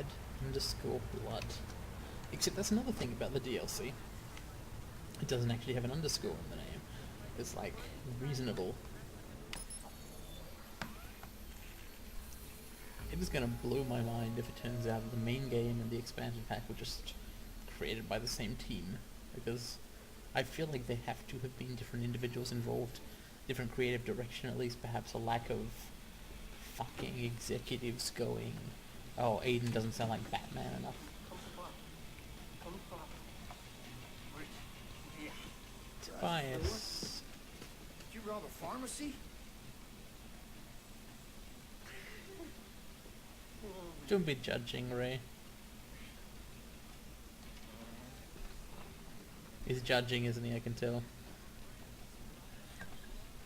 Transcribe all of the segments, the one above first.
bad underscore blood. Except that's another thing about the DLC. It doesn't actually have an underscore in the name. It's like reasonable. It is gonna blow my mind if it turns out that the main game and the expansion pack were just created by the same team. Because I feel like they have to have been different individuals involved, different creative direction, at least perhaps a lack of fucking executives going, oh, Aiden doesn't sound like Batman enough. Tobias. Did you rob a pharmacy? Don't be judging, Ray. He's judging, isn't he? I can tell.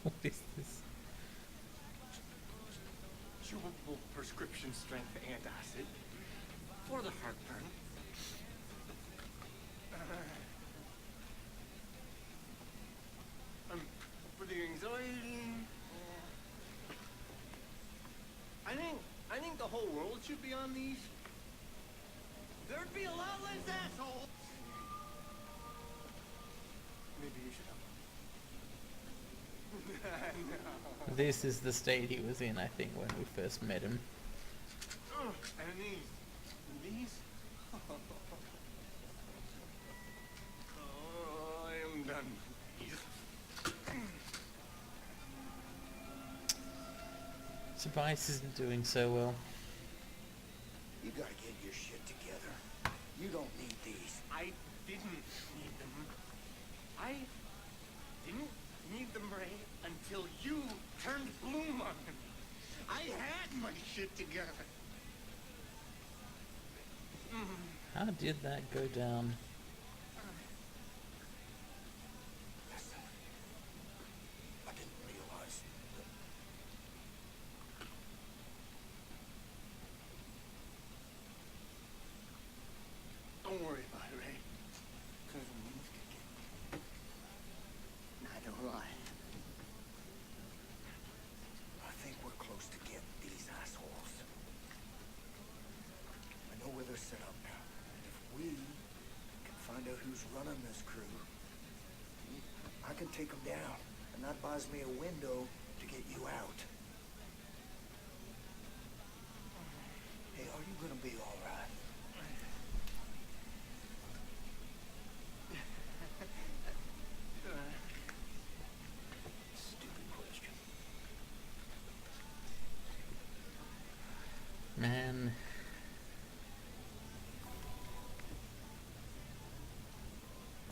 What is this? Chewable prescription strength antacid for the heartburn. For the anxiety. I think the whole world should be on these. There'd be a lot less assholes. Maybe you should help. No. This is the state he was in, I think, when we first met him. And these? Oh, I am done. Tobias isn't doing so well. You gotta get your shit together. You don't need these. I didn't need them. I didn't need them, Ray, until you turned bloom on them. I had my shit together. How did that go down? Listen, I didn't realize that... Don't worry about it, Ray. Because when things get... Neither will I. I think we're close to getting these assholes. I know where they're set up now. And if we can find out who's running this crew, I can take them down. And that buys me a window to get you out. Hey, are you gonna be alright? Stupid question. Man.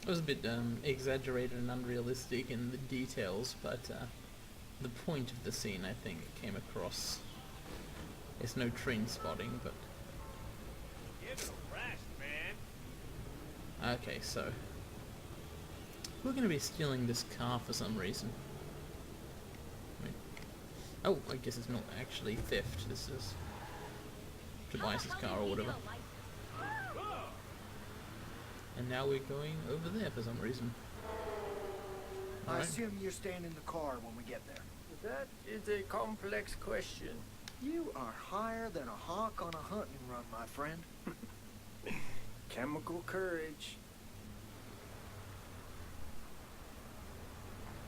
It was a bit exaggerated and unrealistic in the details, but the point of the scene, I think, came across. It's no train spotting, but... Get a rest, man. Okay, so... we're going to be stealing this car for some reason. Oh, I guess it's not actually theft, this is Tobias's car or whatever. And now we're going over there for some reason. I Alright. assume you're staying in the car when we get there. That is a complex question. You are higher than a hawk on a hunting run, my friend. Chemical courage.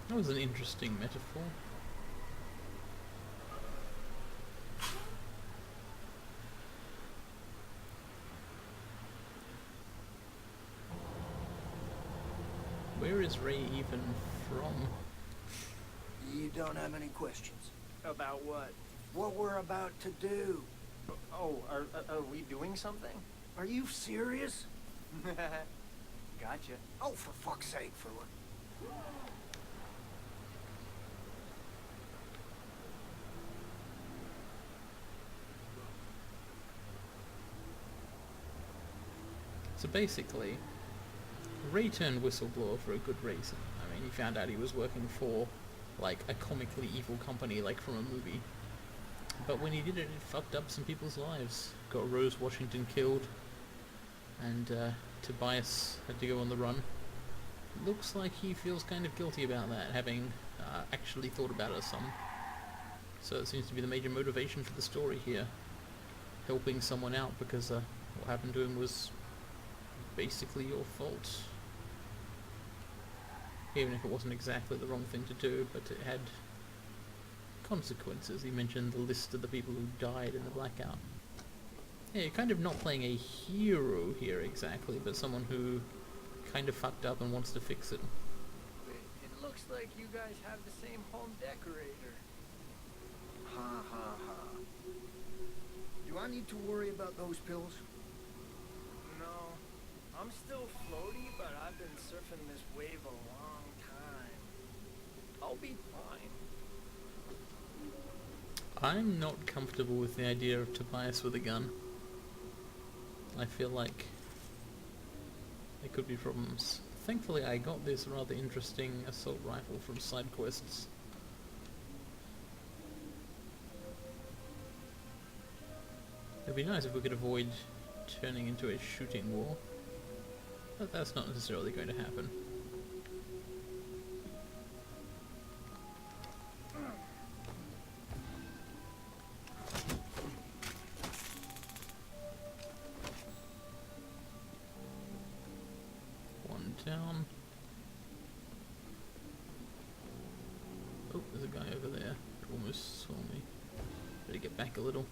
That was an interesting metaphor. Where is Ray even from? You don't have any questions. About what? What we're about to do. Oh, are we doing something? Are you serious? Gotcha. Oh, for fuck's sake, Frewer. So basically, Ray turned whistleblower for a good reason. I mean, he found out he was working for, like, a comically evil company, like from a movie. But when he did it, it fucked up some people's lives. Got Rose Washington killed, and Tobias had to go on the run. Looks like he feels kind of guilty about that, having actually thought about it some. So it seems to be the major motivation for the story here. helping someone out because what happened to him was basically your fault. Even if it wasn't exactly the wrong thing to do, but it had consequences. He mentioned the list of the people who died in the blackout. Yeah, you're kind of not playing a hero here exactly, but someone who kind of fucked up and wants to fix it. It looks like you guys have the same home decorator. Ha ha ha. Do I need to worry about those pills? No, I'm still floaty, but I've been surfing this wave a long time. I'll be fine. I'm not comfortable with the idea of Tobias with a gun. I feel like there could be problems. Thankfully I got this rather interesting assault rifle from sidequests. It'd be nice if we could avoid turning into a shooting war, but that's not necessarily going to happen. One down. Oh, there's a guy over there who almost saw me. Better get back a little.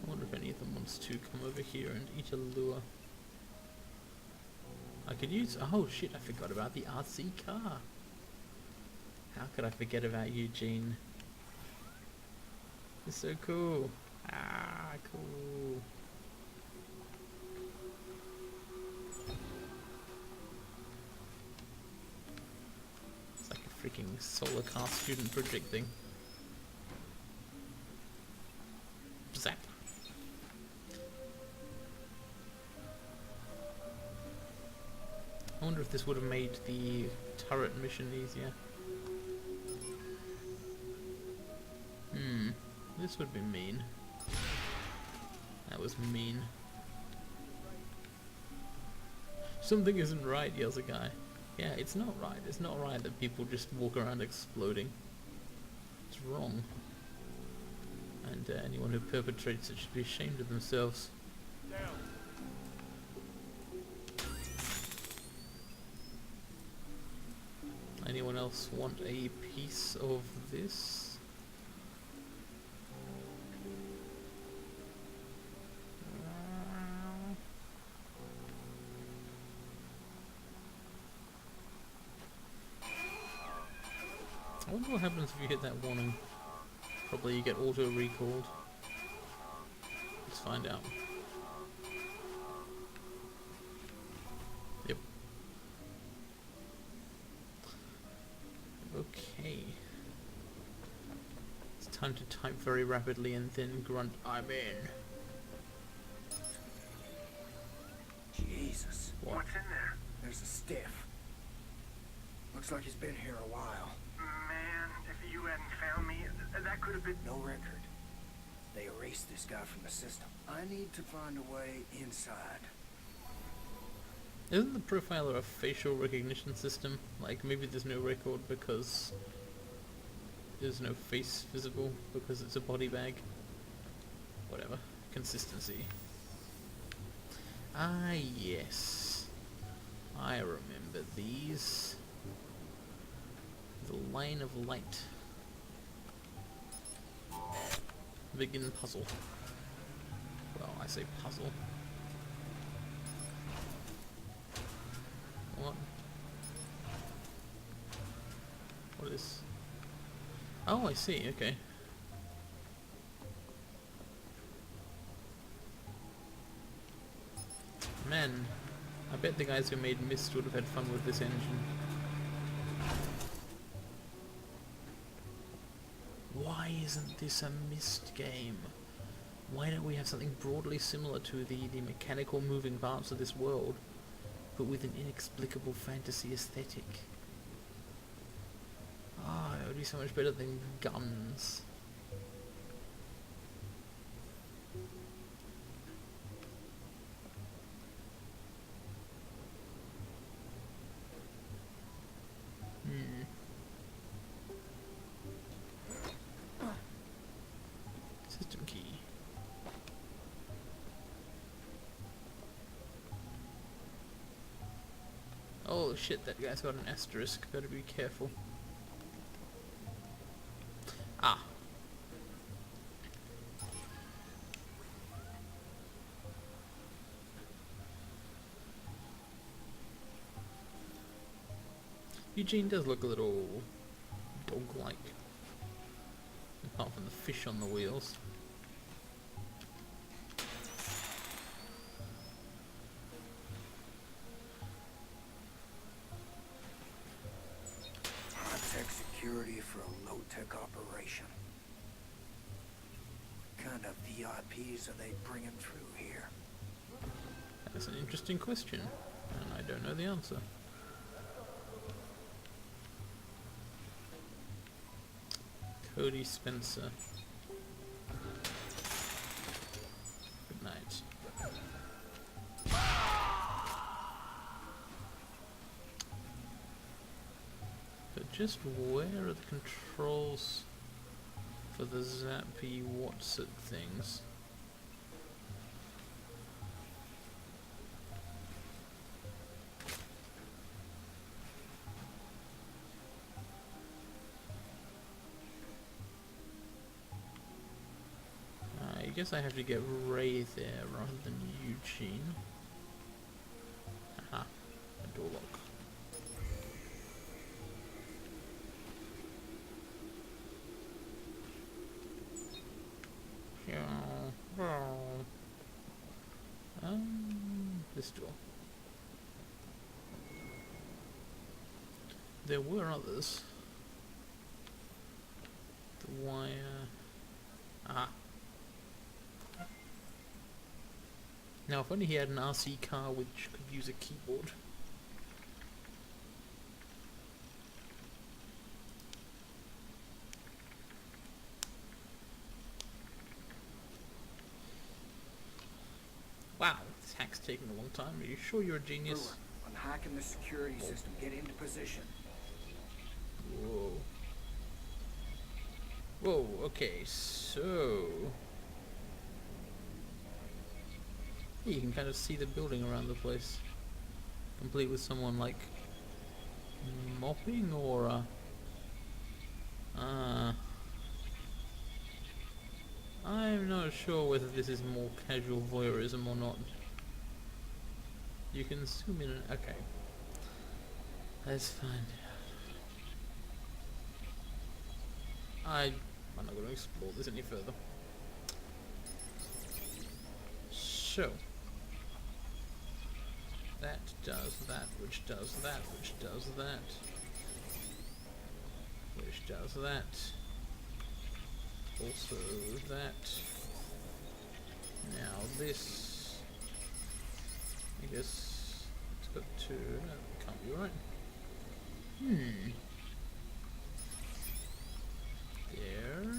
I wonder if any of them wants to come over here and eat a lure. I could use... Oh shit, I forgot about the RC car. How could I forget about Eugene? It's so cool. Ah, cool. It's like a freaking solar car student project thing. Zap. I wonder if this would have made the turret mission easier. This would be mean. That was mean. Something isn't right, yells a guy. Yeah, it's not right. It's not right that people just walk around exploding. It's wrong. And anyone who perpetrates it should be ashamed of themselves. Anyone else want a piece of this? I wonder what happens if you hit that warning. Probably you get auto-recalled. Let's find out. Yep. Okay. It's time to type very rapidly and then grunt, "I'm in." Jesus. What? What's in there? There's a stiff. Looks like he's been here a while. Man, if you hadn't found me, that could have been... No record. They erased this guy from the system. I need to find a way inside. Isn't the profiler a facial recognition system? Like, maybe there's no record because there's no face visible because it's a body bag. Whatever. Consistency. Ah, yes. I remember these. The line of light. Begin puzzle. Well, I say puzzle. What? What is... Oh, I see, okay. Man, I bet the guys who made Myst would have had fun with this engine. Why isn't this a Myst game? Why don't we have something broadly similar to the mechanical moving parts of this world, but with an inexplicable fantasy aesthetic? Ah, it would be so much better than guns. Oh shit, that guy's got an asterisk. Better be careful. Ah. Eugene does look a little dog-like. Apart from the fish on the wheels. High-tech security for a low-tech operation. What kind of VIPs are they bringing through here? That's an interesting question, and I don't know the answer. Cody Spencer. Good night. But just where are the controls for the zappy what's it things? I guess I have to get Ray there rather than Eugene. Aha, a door lock. This door. There were others. The wire. Ah. Now, if only he had an RC car which could use a keyboard. Wow, this hack's taking a long time. Are you sure you're a genius? Brewer, I'm hacking the security system. Get into position. Whoa. Whoa, okay, so... You can kind of see the building around the place. Complete with someone, like, mopping or, I'm not sure whether this is more casual voyeurism or not. You can zoom in and... okay. Let's find out. I'm not going to explore this any further. So... that does that, which does that, which does that, which does that, also that. Now this, I guess it's got to, no, it can't be right. There.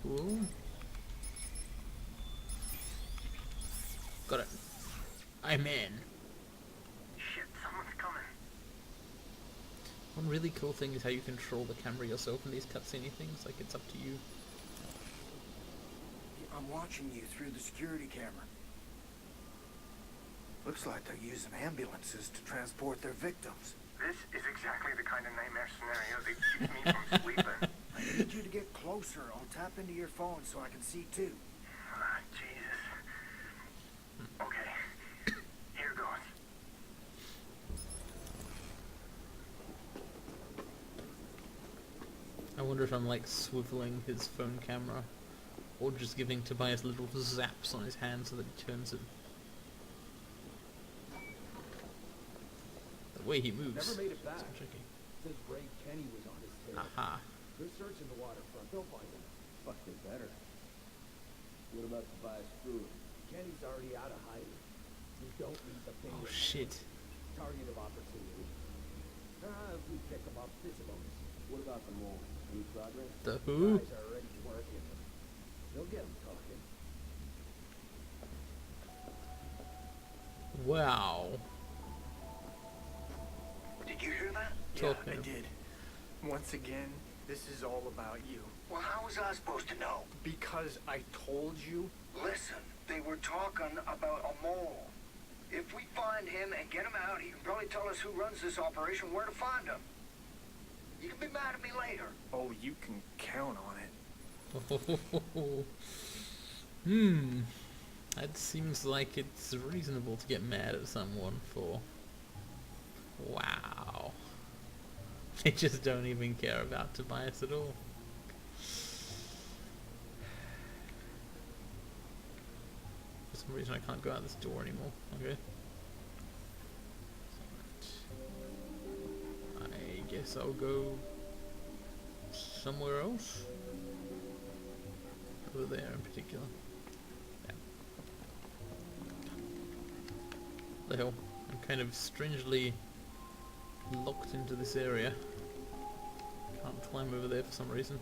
Cool. Got it. I'm in. Shit, someone's coming. One really cool thing is how you control the camera yourself in these cutscene things. Like, it's up to you. I'm watching you through the security camera. Looks like they're using ambulances to transport their victims. This is exactly the kind of nightmare scenario that keeps me from sleeping. I need you to get closer. I'll tap into your phone so I can see too. Ah, Jesus. Okay, here goes. I wonder if I'm like swiveling his phone camera or just giving Tobias little zaps on his hand so that he turns it. The way he moves. Never made it back. So tricky. Says Ray Kenny was on his tail. Aha. They're searching the waterfront. They'll find him. Fuck, they better. What about Tobias Brewer? Kenny's already out of hiding. We don't need the finger. Oh shit. Target of opportunity. If we pick him up, it's a bonus. What about the mole? Any progress? The who? Guys are already working. They'll get him talking. Wow. Did you hear that? Talking. Yeah, I did. Once again, This is all about you. Well, how was I supposed to know? Because I told you. Listen, they were talking about a mole. If we find him and get him out, he can probably tell us who runs this operation, where to find him. You can be mad at me later. Oh, you can count on it. That seems like it's reasonable to get mad at someone for. Wow. They just don't even care about Tobias at all. For some reason I can't go out this door anymore. Okay. I guess I'll go somewhere else. Over there in particular. Yeah. The hell? I'm kind of strangely locked into this area. Can't climb over there for some reason.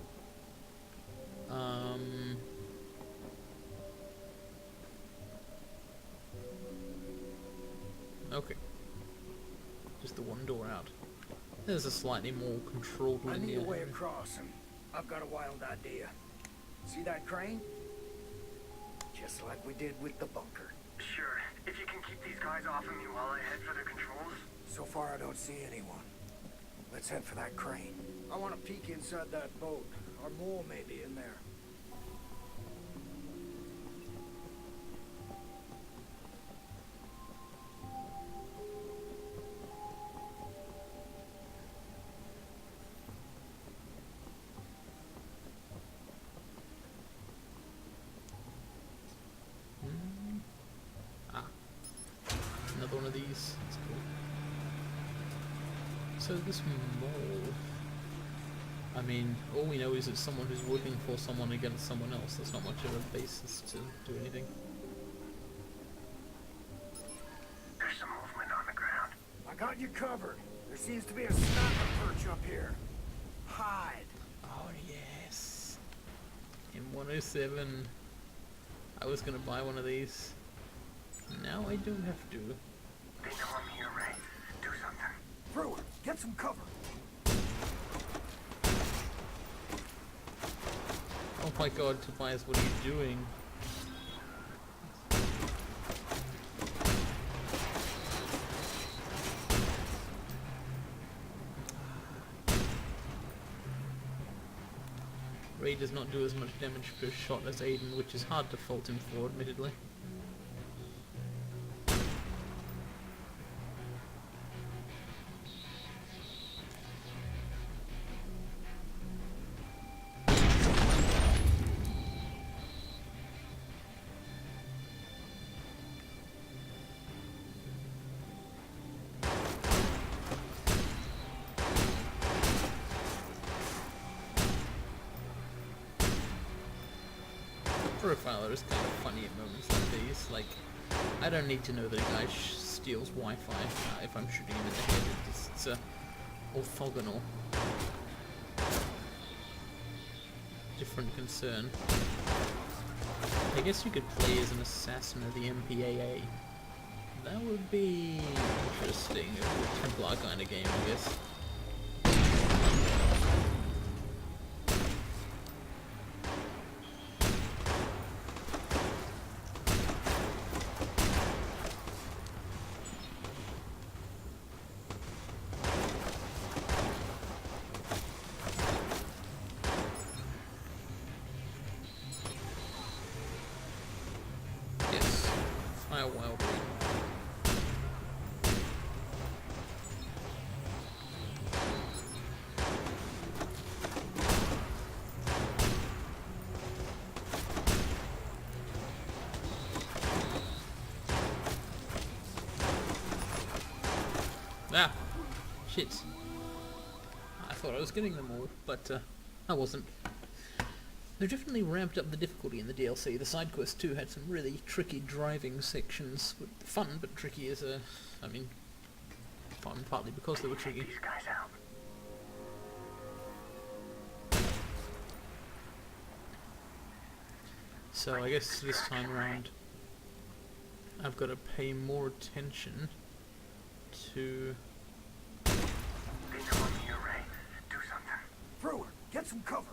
Okay. Just the one door out. There's a slightly more controlled I need linear a way area. across, and I've got a wild idea. See that crane? Just like we did with the bunker. Sure, if you can keep these guys off of me while I head for the controls. So far, I don't see anyone. Let's head for that crane. I want to peek inside that boat. Our mole may be in there. Another one of these. That's cool. So this mole, I mean, all we know is it's someone who's working for someone against someone else. There's not much of a basis to do anything. There's some movement on the ground. I got you covered. There seems to be a sniper perch up here. Hide. Oh yes. In 107, I was gonna buy one of these. Now I don't have to. They know I'm here, Ray. Do something. Brewer, get some cover. Oh my god, Tobias, what are you doing? Ray does not do as much damage per shot as Aiden, which is hard to fault him for, admittedly. Profiler is kind of funny at moments like these. Like, I don't need to know that a guy steals Wi-Fi if I'm shooting him in the head. It's orthogonal. Different concern. I guess you could play as an assassin of the MPAA. That would be interesting. A Templar kind of game, I guess. Fire wildly. Ah! Shit. I thought I was getting them all, but I wasn't. They've definitely ramped up the difficulty in the DLC. The sidequest too had some really tricky driving sections. Fun, but tricky as a... I mean, fun partly because they were tricky. These guys out. So I guess this time around I've got to pay more attention to... They know I'm here, Ray. Do something. Brewer, get some cover.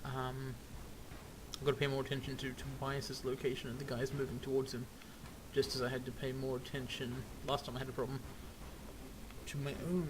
I've got to pay more attention to Tobias's location and the guys moving towards him, just as I had to pay more attention last time I had a problem to my own.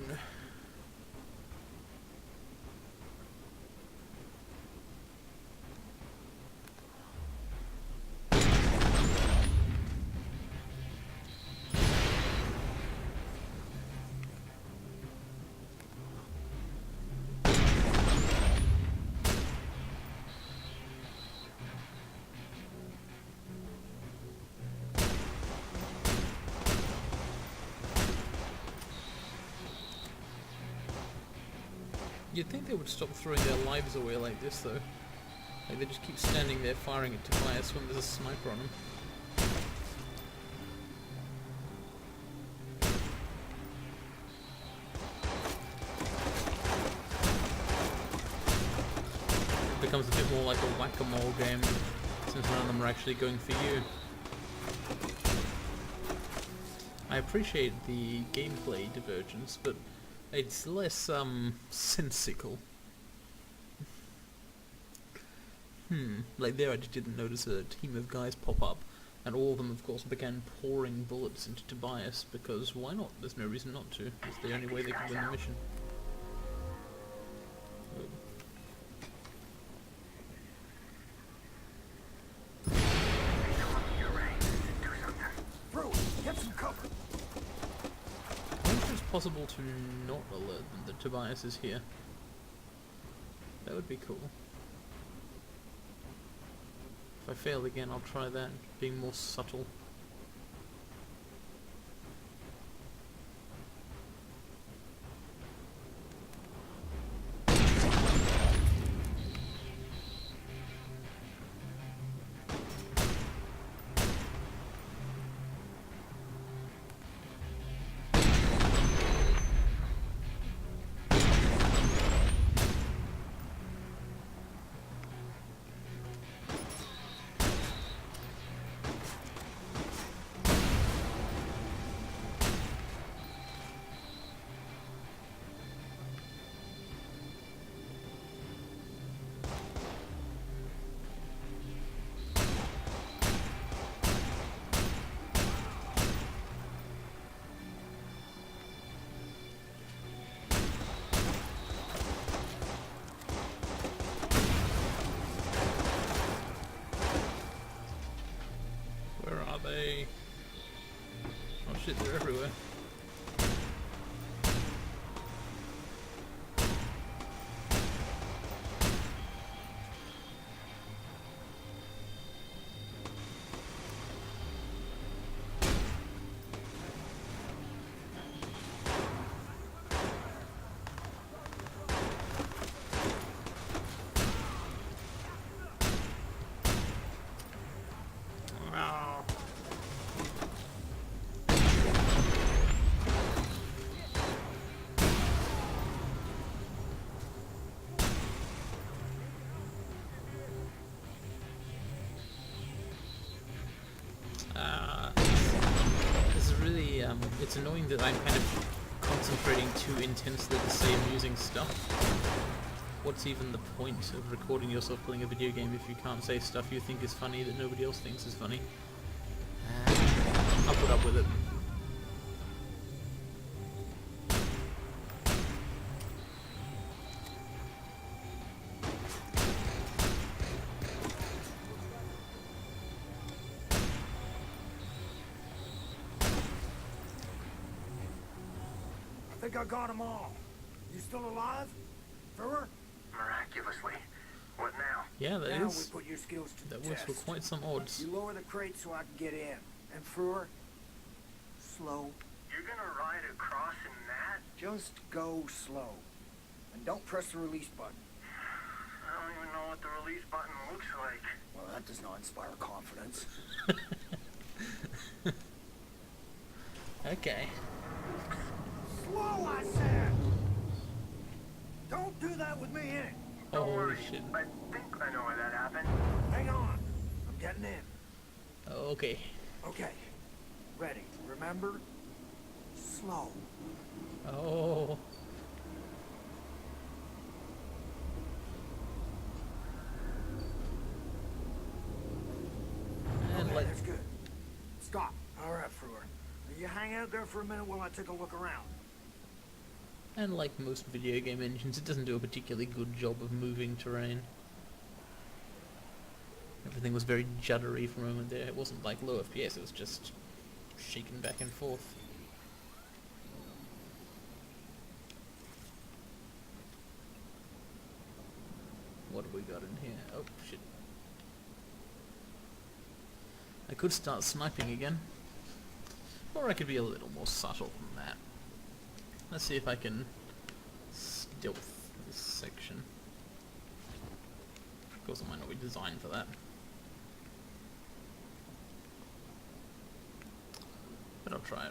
You'd think they would stop throwing their lives away like this, though. Like, they just keep standing there firing at Tobias when there's a sniper on him. It becomes a bit more like a whack-a-mole game, since none of them are actually going for you. I appreciate the gameplay divergence, but it's less, sensical. Like there I just didn't notice a team of guys pop up, and all of them of course began pouring bullets into Tobias, because why not? There's no reason not to. It's the only way they can win the mission. Bro, get some cover. I wonder if it's possible to not alert them that Tobias is here. That would be cool. If I fail again, I'll try that, being more subtle. Oh shit, they're everywhere. This is really, it's annoying that I'm kind of concentrating too intensely to say amusing stuff. What's even the point of recording yourself playing a video game if you can't say stuff you think is funny that nobody else thinks is funny? I'll put up with it. I think I got them all. You still alive? Brewer? Miraculously. What now? Yeah, Now we that put your skills to the was for test. quite some odds. You lower the crate so I can get in. And Brewer, slow. You're gonna ride across in that? Just go slow. And don't press the release button. I don't even know what the release button looks like. Well, that does not inspire confidence. Okay. Slow, I said! Don't do that with me in it. Don't Holy worry. shit. I think I know why that happened. Hang on. I'm getting in. Okay. Okay. Ready. Remember? Slow. Oh. You hang out there for a minute while I take a look around. And like most video game engines, it doesn't do a particularly good job of moving terrain. Everything was very juddery for a moment there. It wasn't like low FPS, it was just shaking back and forth. What have we got in here? Oh, shit. I could start sniping again. Or I could be a little more subtle than that. Let's see if I can stealth this section. Of course, it might not be designed for that. But I'll try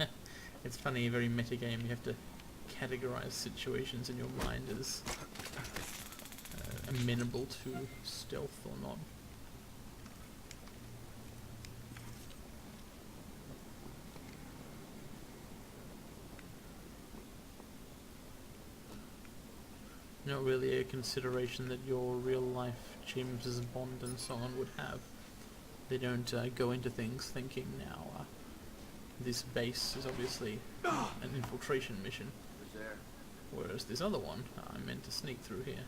it. It's funny, very meta game, you have to categorize situations in your mind as amenable to stealth or not. Not really a consideration that your real life James Bond and so on would have. They don't go into things thinking now, this base is obviously an infiltration mission. Who's there? Whereas this other one, I meant to sneak through here.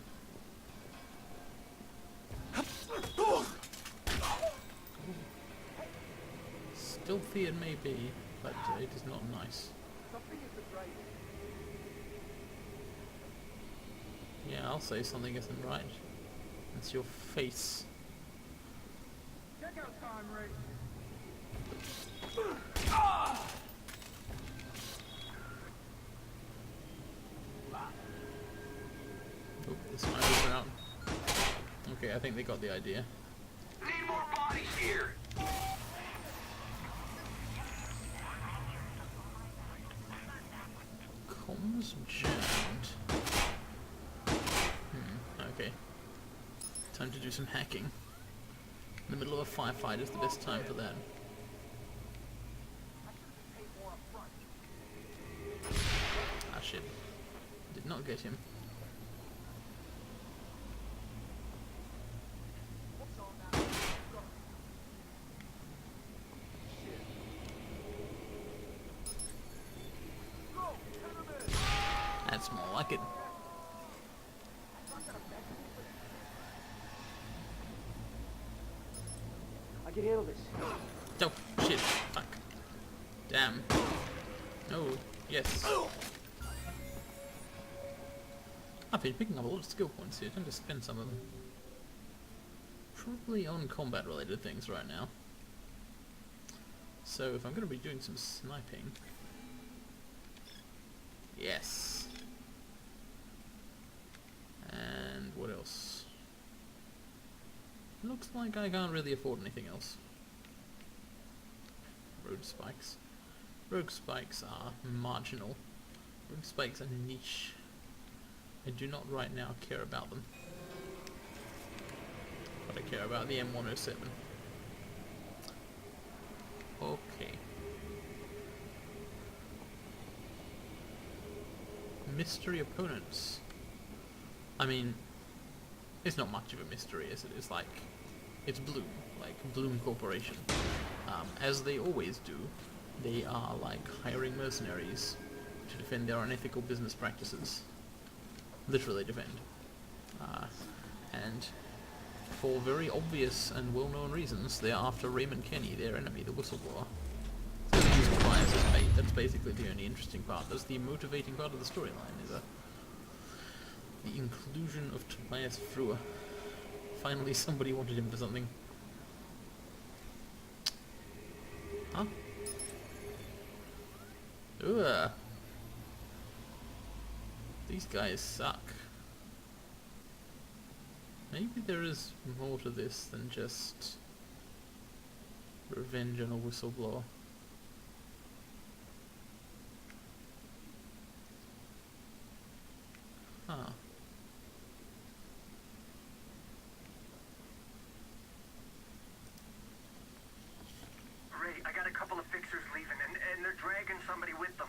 Stealthy it may be, but it is not nice. Something isn't right. Yeah, I'll say something isn't right. It's your face. Check out Conrad. Oh, the snipers are out. Okay, I think they got the idea. Need more bodies here. Comms jammed. Okay. Time to do some hacking. In the middle of a firefight is the best time for that. Ah shit. Did not get him. That's more like it. I can handle this. Oh, shit. Fuck. Damn. No. Yes. I've been picking up a lot of skill points here. Time to spend some of them. Probably on combat related things right now. So if I'm going to be doing some sniping... Yes. And what else? Looks like I can't really afford anything else. Road spikes. Road spikes are marginal. Road spikes are niche. I do not right now care about them. But I care about the M107. Okay. Mystery opponents. I mean, it's not much of a mystery, is it? It's like, it's Bloom, like Bloom Corporation. As they always do, they are like hiring mercenaries to defend their unethical business practices. Literally defend. And for very obvious and well-known reasons, they're after Raymond Kenny, their enemy, the whistleblower. So they use fires as bait. That's basically the only interesting part. That's the motivating part of the storyline, is the inclusion of Tobias Frewer. Finally somebody wanted him for something. Huh? Ugh. These guys suck. Maybe there is more to this than just revenge on a whistleblower. Huh. Ray, I got a couple of fixers leaving, and they're dragging somebody with them.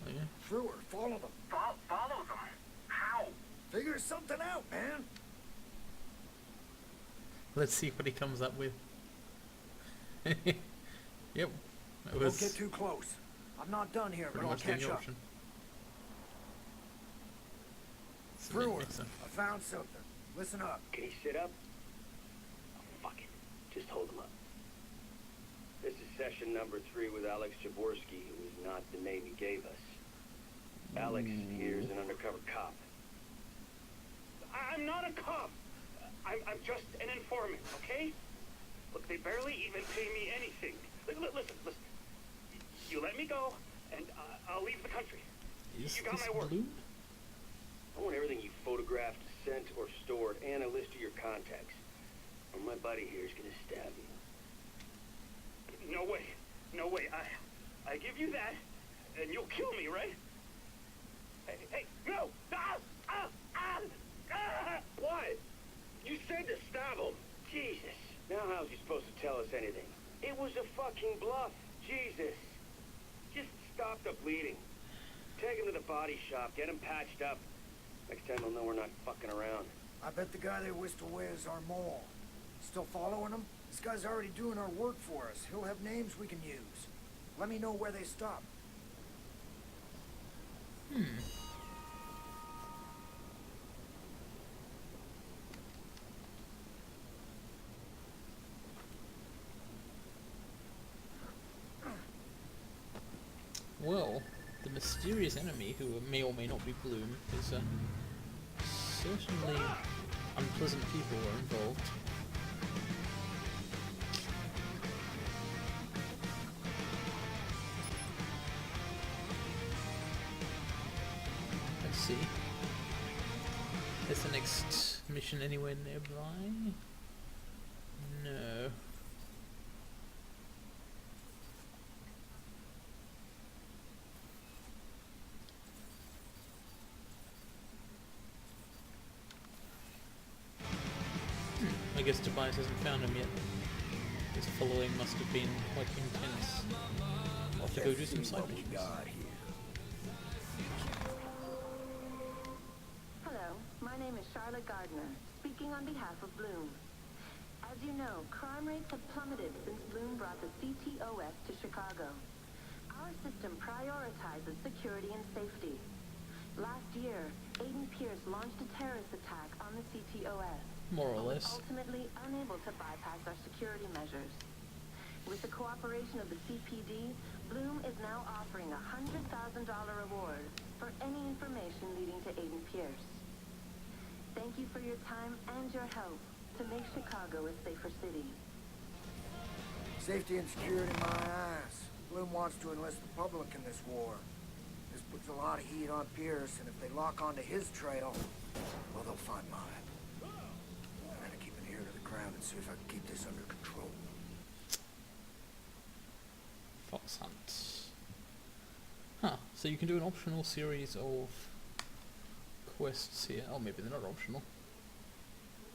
Oh yeah? Frewer, follow them. Follow them? How? Figure something out, man. Let's see what he comes up with. Yep. It Don't was get too close. I'm not done here, but pretty I'll much the catch only up. option. Brewer, Excellent. I found something. Listen up. Can he sit up? Oh, fuck it. Just hold him up. This is session number 3 with Alex Jaworski, who is not the name he gave us. Alex here is an undercover cop. I'm not a cop. I'm just an informant, okay? Look, they barely even pay me anything. Listen. You let me go, and I'll leave the country. Is You got this my word. blue? I want everything you photographed, sent, or stored, and a list of your contacts. Or my buddy here is gonna stab you. No way. No way. I give you that, and you'll kill me, right? Hey, no! What? You said to stab him. Jesus. Now how's he supposed to tell us anything? It was a fucking bluff. Jesus. Just stop the bleeding. Take him to the body shop. Get him patched up. Next time he'll know we're not fucking around. I bet the guy they whisked away is our mole. Still following him? This guy's already doing our work for us. He'll have names we can use. Let me know where they stop. Well, the mysterious enemy, who may or may not be Bloom, is certainly unpleasant people are involved. Let's see. Is the next mission anywhere nearby? No. I guess Tobias hasn't found him yet. His following must have been quite intense. I'll have to go do some side missions. Hello, my name is Charlotte Gardner, speaking on behalf of Bloom. As you know, crime rates have plummeted since Bloom brought the CTOS to Chicago. Our system prioritizes security and safety. Last year, Aiden Pierce launched a terrorist attack on the CTOS. More or but was less. ultimately unable to bypass our security measures. With the cooperation of the CPD, Bloom is now offering a $100,000 reward for any information leading to Aiden Pierce. Thank you for your time and your help to make Chicago a safer city. Safety and security, my ass. Bloom wants to enlist the public in this war. This puts a lot of heat on Pierce, and if they lock onto his trail, well, they'll find mine. I'm gonna keep an ear to the ground and see if I can keep this under control. Fox Hunt. Huh, so you can do an optional series of quests here. Oh, maybe they're not optional.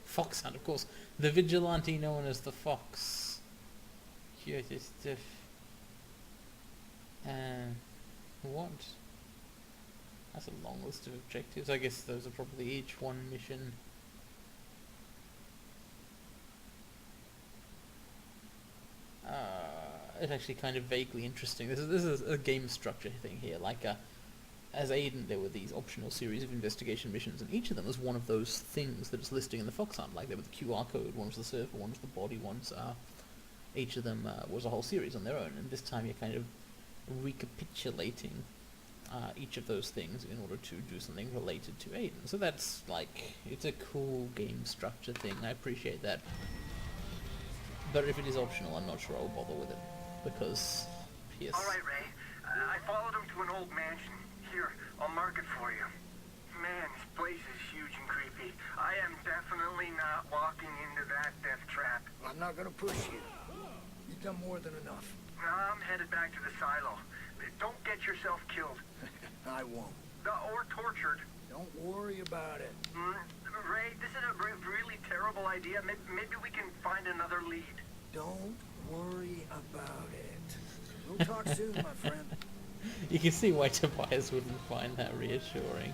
Fox Hunt, of course. The vigilante known as the Fox. Here it is. What? That's a long list of objectives. I guess those are probably each one mission. It's actually kind of vaguely interesting. This is a game structure thing here. Like, as Aiden, there were these optional series of investigation missions, and each of them was one of those things that is listing in the Fox Hunt. Like, there was the QR code, one was the surfer, one was the body, one's each of them was a whole series on their own. And this time you're kind of recapitulating each of those things in order to do something related to Aiden. So that's like, it's a cool game structure thing. I appreciate that. But if it is optional, I'm not sure I'll bother with it, because Pierce. All right, Ray. I followed him to an old mansion. Here, I'll mark it for you. Man, this place is huge and creepy. I am definitely not walking into that death trap. I'm not gonna push you. You've done more than enough. I'm headed back to the silo. Don't get yourself killed. I won't. Or tortured. Don't worry about it. Ray, this is a really terrible idea. Maybe we can find another lead. Don't worry about it. We'll talk soon, my friend. You can see why Tobias wouldn't find that reassuring.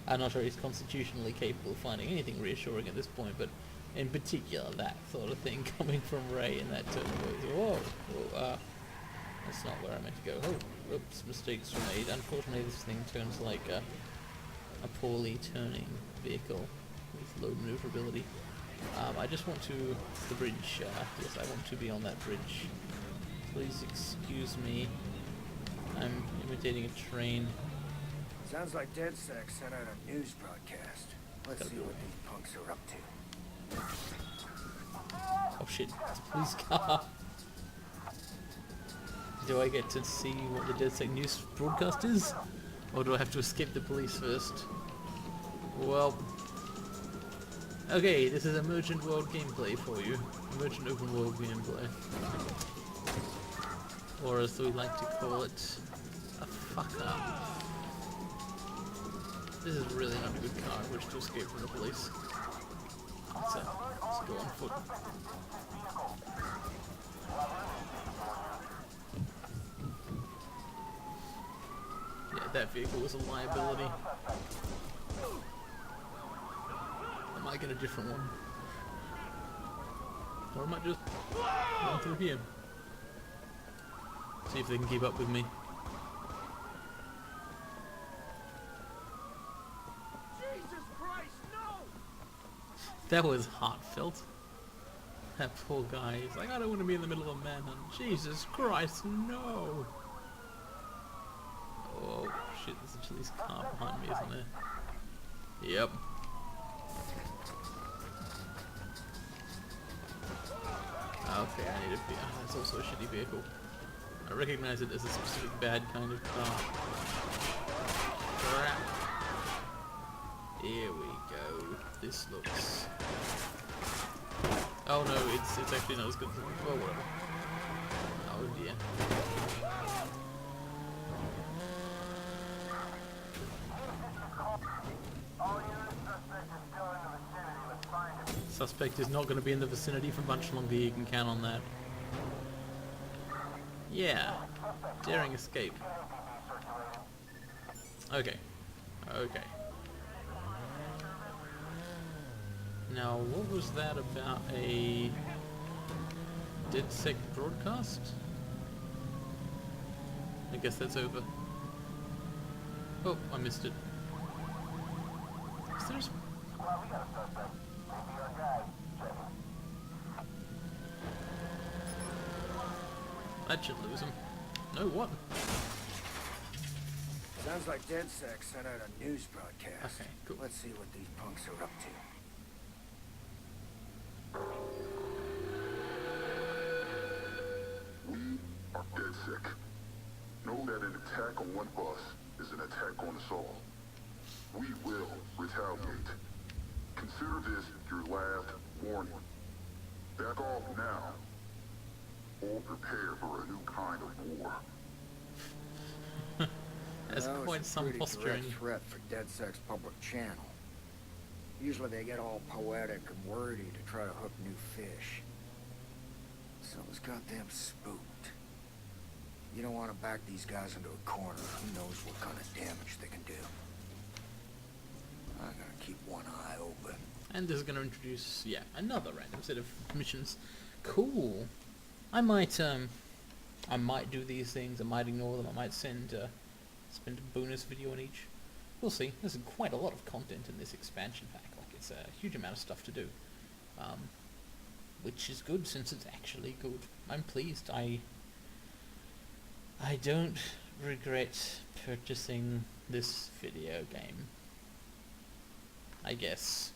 I'm not sure he's constitutionally capable of finding anything reassuring at this point, but In particular, that sort of thing coming from Ray in that tone of voice. Whoa, that's not where I meant to go. Oh, oops, mistakes were made. Unfortunately, this thing turns like a poorly turning vehicle with low maneuverability. I just want to, the bridge, yes, I want to be on that bridge. Please excuse me. I'm imitating a train. Sounds like DedSec sent out a news broadcast. Let's see what these punks are up to. Oh shit, it's a police car. Do I get to see what the DedSec news broadcast is? Or do I have to escape the police first? Well... Okay, this is emergent world gameplay for you. Emergent open world gameplay. Or as we like to call it, a fuck up. This is really not a good car in which to escape from the police. Let's go on foot. Yeah, that vehicle was a liability. I might get a different one. Or I might just run through here. See if they can keep up with me. Jesus Christ, no! That was heartfelt. That poor guy, he's like, I don't want to be in the middle of a manhunt. Jesus Christ, no! Oh shit, there's a police car behind me, isn't there? Yep. Okay, I need a vehicle. That's also a shitty vehicle. I recognize it as a specific bad kind of car. Crap. Here we go. This looks... Oh no, it's actually not as good as it was. Well, whatever. Oh dear. Suspect is not going to be in the vicinity for much longer, you can count on that. Yeah. Daring escape. Okay. Okay. Now, what was that about a DedSec broadcast? I guess that's over. Oh, I missed it. Is there a... That should lose him. No, what? Sounds like DedSec sent out a news broadcast. Okay, cool. Let's see what these punks are up to. We are DedSec. Know that an attack on one bus is an attack on us all. We will retaliate. Consider this your last warning. Back off now, or prepare for a new kind of war. That's Well, quite it's a some pretty posturing. direct threat for DedSec's public channel. Usually they get all poetic and wordy to try to hook new fish. So it's goddamn spooked. You don't want to back these guys into a corner. Who knows what kind of damage they can do. I'm gonna keep one eye open. And this is going to introduce, yeah, another random set of missions. Cool. I might do these things. I might ignore them. I might spend a bonus video on each. We'll see. There's quite a lot of content in this expansion pack. Like, it's a huge amount of stuff to do. Which is good, since it's actually good. I'm pleased. I don't regret purchasing this video game. I guess.